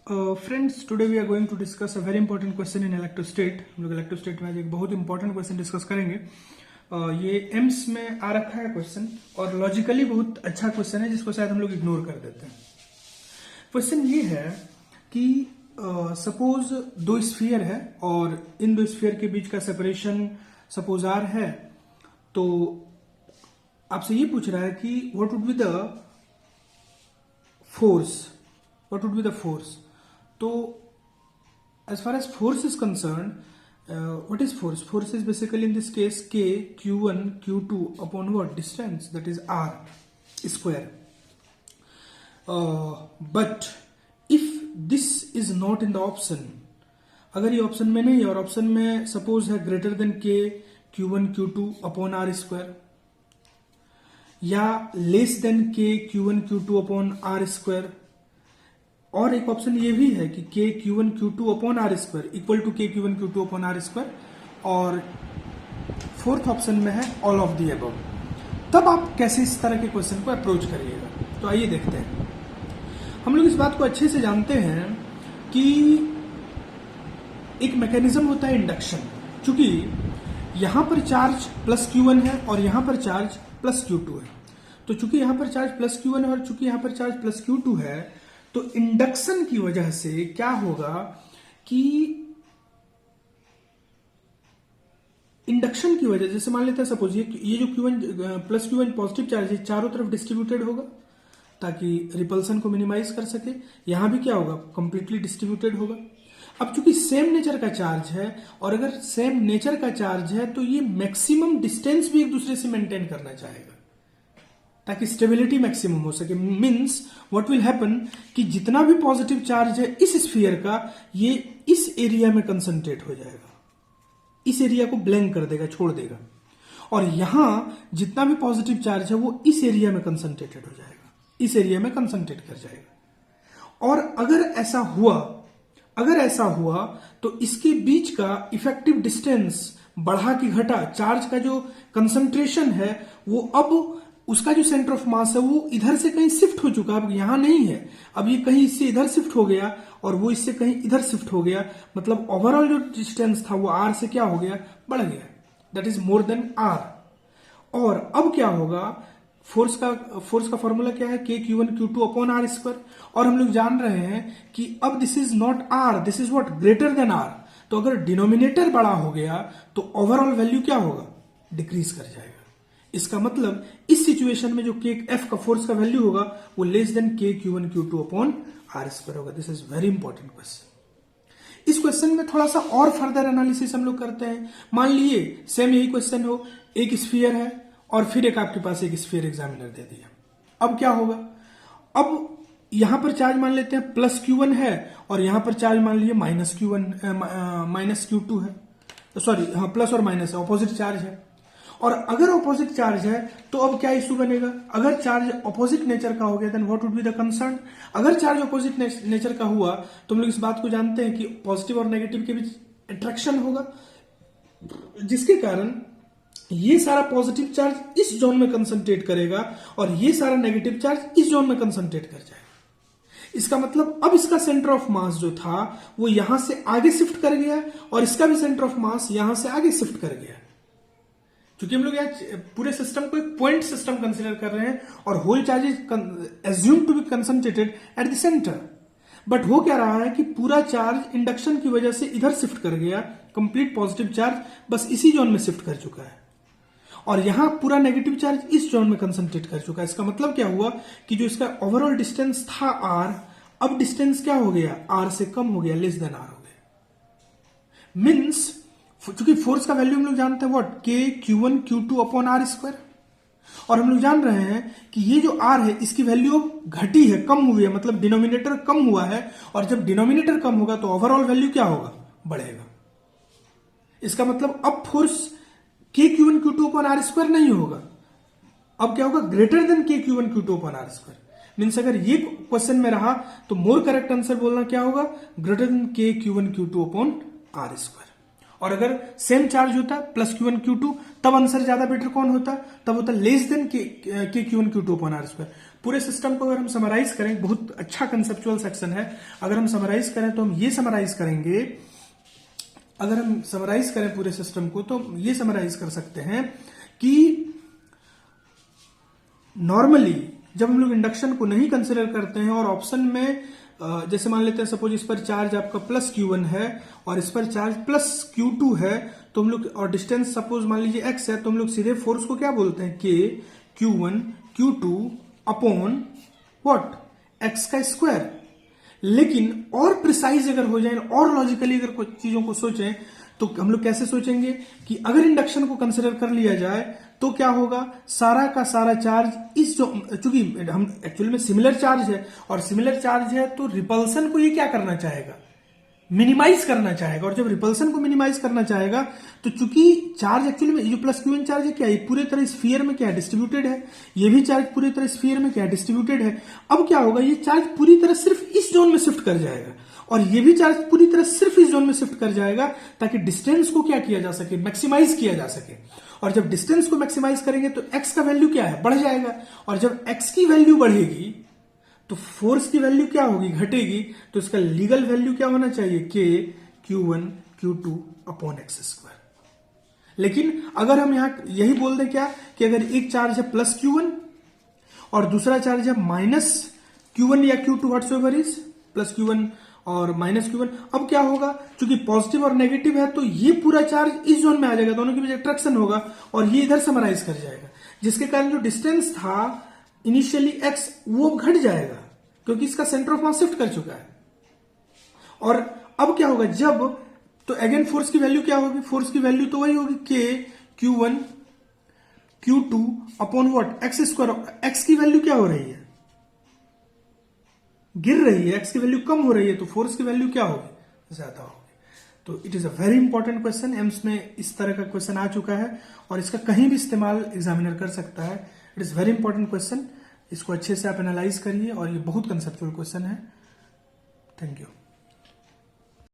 Friends, today we are going to discuss a very important question in electrostat. हम लोग इलेक्ट्रोस्टेट में आज एक बहुत इंपॉर्टेंट क्वेश्चन डिस्कस करेंगे। ये एम्स में आ रखा है क्वेश्चन और लॉजिकली बहुत अच्छा क्वेश्चन है जिसको शायद हम लोग इग्नोर कर देते हैं। क्वेश्चन ये है कि सपोज दो स्फीयर है और इन दो स्फीयर के बीच का सेपरेशन सपोज आर है, तो आपसे ये पूछ रहा है कि what would be the force. तो as far as force is concerned, what is force? Force is basically in this case k q1 q2 upon what distance, that is r square. But if this is not in the option, अगर ये option में नहीं है और option में suppose है greater than k q1 q2 upon r square या less than k q1 q2 upon r square, और एक ऑप्शन ये भी है कि k q1 q2 upon r square equal to k q1 q2 upon r square, और fourth option में है ऑल ऑफ दी अबव। तब आप कैसे इस तरह के क्वेश्चन को अप्रोच करिएगा, तो आइए देखते हैं। हम लोग इस बात को अच्छे से जानते हैं कि एक मैकेनिज्म होता है इंडक्शन। चूंकि यहां पर चार्ज प्लस q1 है और यहां पर चार्ज प्लस q2 है, तो चूंकि यहां पर चार्ज प्लस q1 है और चूंकि यहां पर चार्ज प्लस q2 है, तो इंडक्शन की वजह से क्या होगा कि इंडक्शन की वजह, जैसे मान लेते हैं सपोज ये जो Q1 plus Q1 positive charge है चारों तरफ डिस्ट्रीब्यूटेड होगा ताकि रिपल्सन को मिनिमाइज कर सके। यहां भी क्या होगा, कंप्लीटली डिस्ट्रीब्यूटेड होगा। अब चूंकि सेम नेचर का चार्ज है और अगर सेम नेचर का चार्ज है तो ये मैक्सिमम डिस्टेंस भी एक दूसरे से मेंटेन करना चाहेगा ताकि स्टेबिलिटी मैक्सिमम हो सके। मींस व्हाट विल हैपन कि जितना भी पॉजिटिव चार्ज है इस स्फीयर का, ये इस एरिया में कंसंट्रेट हो जाएगा, इस एरिया को ब्लैंक कर देगा, छोड़ देगा, और यहां जितना भी पॉजिटिव चार्ज है वो इस एरिया में कंसंट्रेटेड हो जाएगा, इस एरिया में कंसंट्रेट कर जाएगा। और अगर ऐसा हुआ तो इसके बीच का इफेक्टिव डिस्टेंस बढ़ा कि घटा, चार्ज का जो कंसंट्रेशन है वो अब उसका जो सेंटर ऑफ मास है वो इधर से कहीं शिफ्ट हो चुका, अब यहां नहीं है, अब ये कहीं इससे इधर शिफ्ट हो गया और वो इससे कहीं इधर शिफ्ट हो गया। मतलब ओवरऑल जो डिस्टेंस था वो r से क्या हो गया, बढ़ गया, that is more than r। और अब क्या होगा, फोर्स का फॉर्मूला क्या है, k q1 q2 upon r square, और हम लोग जान रहे हैं कि अब this is not r, this is what, greater than r। तो अगर डिनोमिनेटर बड़ा हो गया तो ओवरऑल वैल्यू क्या होगा, डिक्रीज कर जाएगा। इसका मतलब इस सिचुएशन में जो k f का फोर्स का वैल्यू होगा वो less than k q1 q2 upon r square होगा। This is very important question. इस क्वेश्चन में थोड़ा सा और फर्दर एनालिसिस हम लोग करते हैं। मान लीजिए सेम यही क्वेश्चन हो, एक स्फीयर है और फिर एक आपके पास एक स्फीयर एग्जामिनर दे दिया। अब क्या होगा, अब यहां पर चार्ज मान लेते हैं प्लस q1 है और यहां पर चार्ज मान लीजिए माइनस q2 है, सॉरी हाँ, प्लस और माइनस है, ऑपोजिट चार्ज है। और अगर ऑपोजिट चार्ज है तो अब क्या इशू बनेगा, अगर चार्ज ऑपोजिट नेचर का हो गया then what would be the concern. अगर चार्ज ऑपोजिट नेचर का हुआ तो हम लोग इस बात को जानते हैं कि पॉजिटिव और नेगेटिव के बीच अट्रैक्शन होगा, जिसके कारण ये सारा पॉजिटिव चार्ज इस जोन में कंसंट्रेट करेगा और ये सारा नेगेटिव चार्ज इस जोन में कंसंट्रेट कर जाएगा। इसका मतलब अब इसका सेंटर ऑफ मास जो था वो यहां से आगे शिफ्ट कर गया और इसका भी सेंटर ऑफ मास यहां से आगे शिफ्ट कर गया। क्योंकि हम लोग यहाँ पूरे सिस्टम को एक पॉइंट सिस्टम कंसीडर कर रहे हैं और whole charge is assume to be concentrated at the centre. But हो क्या रहा है कि पूरा चार्ज इंडक्शन की वजह से इधर शिफ्ट कर गया, कंप्लीट पॉजिटिव चार्ज बस इसी जोन में शिफ्ट कर चुका है और यहां पूरा नेगेटिव चार्ज इस जोन में कंसंट्रेट कर चुका है। इसका मतलब क्या हुआ कि जो इसका ओवरऑल डिस्टेंस था r, अब डिस्टेंस क्या हो गया, r से कम हो गया, लेस देन r हो गया। मीन्स चूंकि फोर्स का वैल्यू हम लोग जानते हैं what, k q1 q2 upon r square, और हम लोग जान रहे हैं कि ये जो r है इसकी वैल्यू अब घटी है, कम हुई है, मतलब डिनोमिनेटर कम हुआ है, और जब डिनोमिनेटर कम होगा तो ओवरऑल वैल्यू क्या होगा, बढ़ेगा। इसका मतलब अब force k q1 q2 upon r square नहीं होगा, अब क्या होगा, greater than k q1 q2 upon r square. Means अगर ये क्वेश्चन में रहा तो मोर करेक्ट आंसर बोलना क्या होगा, greater than k q1 q2 upon r square. और अगर सेम चार्ज होता प्लस Q1 Q2, तब आंसर ज्यादा बेटर कौन होता? तब होता लेस देन के Q1 Q2 upon r square. पूरे सिस्टम को अगर हम समराइज करें, बहुत अच्छा कंसेप्चुअल सेक्शन है, अगर हम समराइज करें तो हम ये समराइज करेंगे, अगर हम समराइज करें पूरे सिस्टम को तो ये समराइज कर सकते हैं कि नॉर्मली जब हम लोग इंडक्शन को नहीं कंसिडर करते हैं और ऑप्शन में जैसे मान लेते हैं सपोज इस पर चार्ज आपका प्लस Q1 है और इस पर चार्ज प्लस Q2 है, तो हम लोग और डिस्टेंस सपोज मान लीजिए x है, तो हम लोग सीधे फोर्स को क्या बोलते हैं? K Q1 Q2 upon what? x का स्क्वायर। लेकिन और प्रिसाइज अगर हो जाए और लॉजिकली अगर कुछ चीजों को सोचें तो हम लोग कैसे सोचेंगे कि अगर इंडक्शन को कंसिडर कर लिया जाए तो क्या होगा? सारा का सारा चार्ज इस जो, चूंकि हम एक्चुअली में सिमिलर चार्ज है और सिमिलर चार्ज है तो रिपल्सन को ये क्या करना चाहेगा? मिनिमाइज करना चाहेगा। और जब रिपल्सन को मिनिमाइज करना चाहेगा तो चूंकि चार्ज एक्चुअली में जो प्लस Q1 चार्ज है क्या है? पूरे तरह स्फीयर में क्या है? डिस्ट्रीब्यूटेड है। ये भी चार्ज पूरी तरह स्फीयर में क्या है? डिस्ट्रीब्यूटेड है। अब क्या होगा? ये चार्ज पूरी तरह सिर्फ इस जोन में शिफ्ट कर जाएगा और ये भी चार्ज पूरी तरह सिर्फ इस जोन में शिफ्ट कर जाएगा ताकि डिस्टेंस को क्या किया जा सके? मैक्सिमाइज किया जा सके। और जब डिस्टेंस को मैक्सिमाइज करेंगे तो एक्स का वैल्यू क्या है? बढ़ जाएगा। और जब एक्स की वैल्यू बढ़ेगी तो फोर्स की वैल्यू क्या होगी? घटेगी। तो इसका लीगल वैल्यू क्या होना चाहिए? K Q1 Q2 upon x square. लेकिन अगर हम यहां यही बोल दें क्या कि अगर एक चार्ज है प्लस Q1 और दूसरा चार्ज है माइनस Q1 या Q2 whatsoever is, plus Q1 और माइनस Q1, अब क्या होगा? क्योंकि पॉजिटिव और नेगेटिव है तो ये पूरा चार्ज इस जोन में आ जाएगा, दोनों के बीच अट्रैक्शन होगा और ये इधर समराइज कर जाएगा, जिसके कारण जो डिस्टेंस था इनिशियली x वो घट जाएगा क्योंकि इसका सेंटर ऑफ मास शिफ्ट कर चुका है। और अब क्या होगा? जब तो अगेन फोर्स की वैल्यू क्या होगी? फोर्स की वैल्यू तो वही होगी K Q1 Q2 upon what? X square. X की वैल्यू क्या हो रही है? गिर रही है, एक्स की वैल्यू कम हो रही है, तो फोर्स की वैल्यू क्या होगी? ज्यादा होगी। तो it is a very important question. AIIMS में इस तरह का क्वेश्चन आ चुका है और इसका कहीं भी इस्तेमाल एग्जामिनर कर सकता है। It is very important question. इसको अच्छे से आप एनालाइज करिए और ये बहुत कंसेप्चुअल क्वेश्चन है। Thank you.